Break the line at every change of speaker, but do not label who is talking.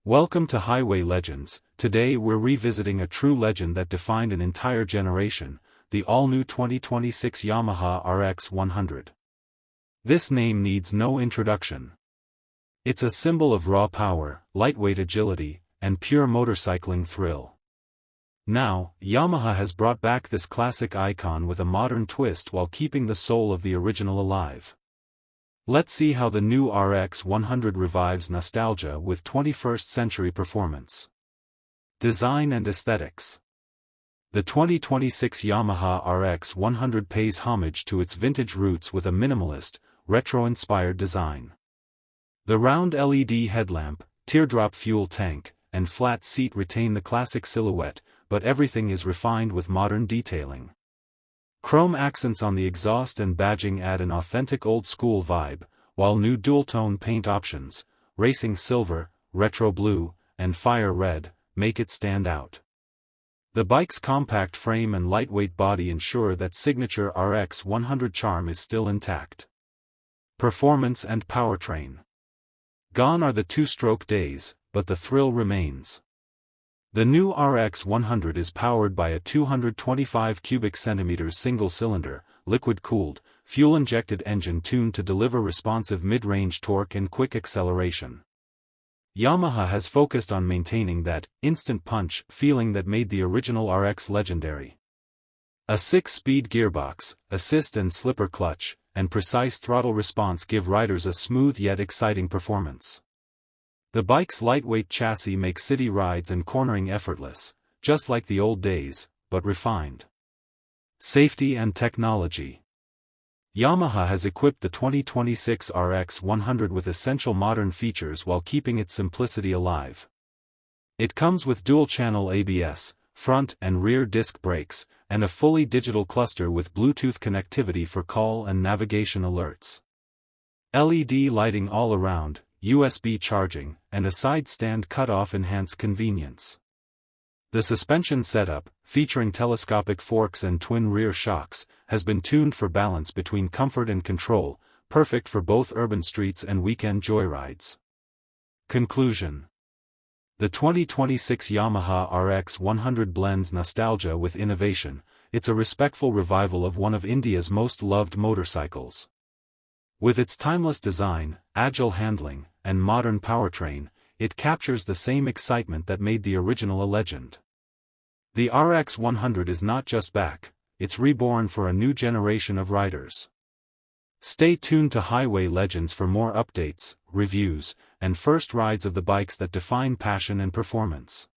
Welcome to Highway Legends. Today we're revisiting a true legend that defined an entire generation, the all-new 2026 Yamaha RX100. This name needs no introduction. It's a symbol of raw power, lightweight agility, and pure motorcycling thrill. Now, Yamaha has brought back this classic icon with a modern twist while keeping the soul of the original alive. Let's see how the new RX100 revives nostalgia with 21st-century performance. Design and aesthetics. The 2026 Yamaha RX100 pays homage to its vintage roots with a minimalist, retro-inspired design. The round LED headlamp, teardrop fuel tank, and flat seat retain the classic silhouette, but everything is refined with modern detailing. Chrome accents on the exhaust and badging add an authentic old-school vibe, while new dual-tone paint options, racing silver, retro blue, and fire red, make it stand out. The bike's compact frame and lightweight body ensure that signature RX100 charm is still intact. Performance and powertrain. Gone are the two-stroke days, but the thrill remains. The new RX100 is powered by a 225 cubic centimeters single-cylinder, liquid-cooled, fuel-injected engine tuned to deliver responsive mid-range torque and quick acceleration. Yamaha has focused on maintaining that instant punch feeling that made the original RX legendary. A 6-speed gearbox, assist and slipper clutch, and precise throttle response give riders a smooth yet exciting performance. The bike's lightweight chassis makes city rides and cornering effortless, just like the old days, but refined. Safety and technology. Yamaha has equipped the 2026 RX100 with essential modern features while keeping its simplicity alive. It comes with dual-channel ABS, front and rear disc brakes, and a fully digital cluster with Bluetooth connectivity for call and navigation alerts. LED lighting all around, USB charging, and a side stand cutoff enhance convenience. The suspension setup, featuring telescopic forks and twin rear shocks, has been tuned for balance between comfort and control, perfect for both urban streets and weekend joyrides. Conclusion. The 2026 Yamaha RX100 blends nostalgia with innovation. It's a respectful revival of one of India's most loved motorcycles. With its timeless design, agile handling, and modern powertrain, it captures the same excitement that made the original a legend. The RX100 is not just back, it's reborn for a new generation of riders. Stay tuned to Highway Legends for more updates, reviews, and first rides of the bikes that define passion and performance.